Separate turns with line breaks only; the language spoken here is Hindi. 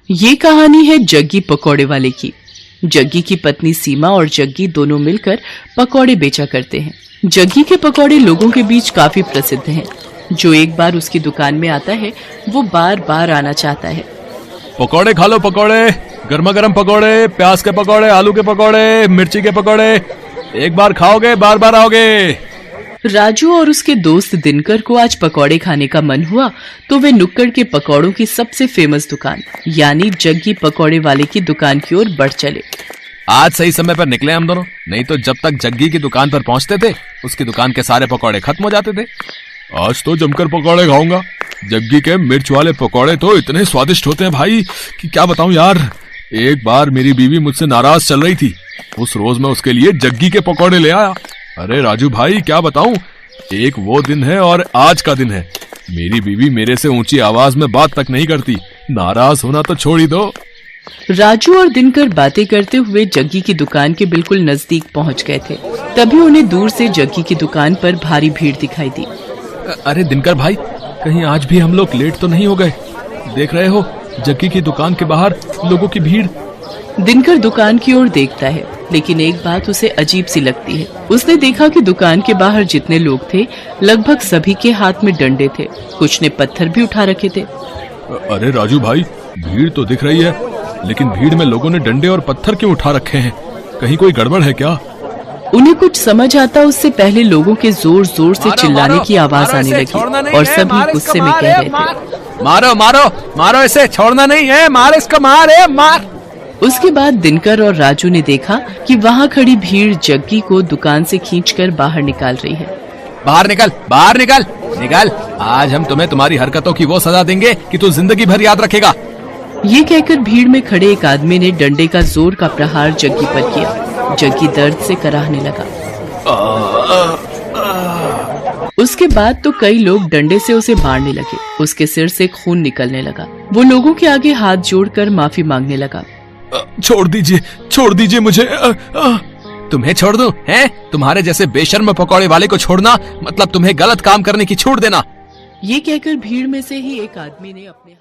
ये कहानी है जग्गी पकौड़े वाले की। जग्गी की पत्नी सीमा और जग्गी दोनों मिलकर पकौड़े बेचा करते हैं। जग्गी के पकौड़े लोगों के बीच काफी प्रसिद्ध हैं। जो एक बार उसकी दुकान में आता है वो बार बार आना चाहता है।
पकौड़े खा लो, पकौड़े, गर्मा गर्म पकौड़े, प्याज के पकौड़े, आलू के पकौड़े, मिर्ची के पकौड़े। एक बार खाओगे बार बार आओगे।
राजू और उसके दोस्त दिनकर को आज पकौड़े खाने का मन हुआ तो वे नुक्कड़ के पकौड़ों की सबसे फेमस दुकान यानी जग्गी पकौड़े वाले की दुकान की ओर बढ़ चले।
आज सही समय पर निकले हम दोनों, नहीं तो जब तक जग्गी की दुकान पर पहुंचते थे उसकी दुकान के सारे पकौड़े खत्म हो जाते थे। आज तो जमकर पकौड़े खाऊंगा। जग्गी के मिर्च वाले पकौड़े तो इतने स्वादिष्ट होते हैं भाई कि क्या बताऊं यार। एक बार मेरी बीवी मुझसे नाराज चल रही थी, उस रोज मैं उसके लिए जग्गी के पकौड़े ले आया। अरे राजू भाई क्या बताऊं, एक वो दिन है और आज का दिन है। मेरी बीवी मेरे से ऊंची आवाज में बात तक नहीं करती, नाराज होना तो छोड़ ही दो।
राजू और दिनकर बातें करते हुए जग्गी की दुकान के बिल्कुल नजदीक पहुंच गए थे। तभी उन्हें दूर से जग्गी की दुकान पर भारी भीड़ दिखाई दी।
अरे दिनकर भाई, कहीं आज भी हम लोग लेट तो नहीं हो गए? देख रहे हो जग्गी की दुकान के बाहर लोगों की भीड़।
दिनकर दुकान की ओर देखता है, लेकिन एक बात उसे अजीब सी लगती है। उसने देखा कि दुकान के बाहर जितने लोग थे लगभग सभी के हाथ में डंडे थे, कुछ ने पत्थर भी उठा रखे थे।
अरे राजू भाई, भीड़ तो दिख रही है, लेकिन भीड़ में लोगों ने डंडे और पत्थर क्यों उठा रखे हैं? कहीं कोई गड़बड़ है क्या?
उन्हें कुछ समझ आता उससे पहले लोगों के जोर जोर से चिल्लाने की आवाज आने लगी और सभी गुस्से में कह रहे थे,
मारो मारो मारो इसे, छोड़ना नहीं है, मार इसको, मार।
उसके बाद दिनकर और राजू ने देखा कि वहाँ खड़ी भीड़ जग्गी को दुकान से खींचकर बाहर निकाल रही है।
बाहर निकल, बाहर निकल, निकल। आज हम तुम्हें तुम्हारी हरकतों की वो सजा देंगे कि तू जिंदगी भर याद रखेगा।
ये कहकर भीड़ में खड़े एक आदमी ने डंडे का जोर का प्रहार जग्गी पर किया। जग्गी दर्द से कराहने लगा। उसके बाद तो कई लोग डंडे से उसे मारने लगे। उसके सिर से खून निकलने लगा। वो लोगों के आगे हाथ जोड़कर माफी मांगने लगा।
छोड़ दीजिए मुझे। तुम्हें छोड़ दूं? हैं? तुम्हारे जैसे बेशर्म पकौड़े वाले को छोड़ना मतलब तुम्हें गलत काम करने की छूट देना।
ये कहकर भीड़ में से ही एक आदमी ने अपने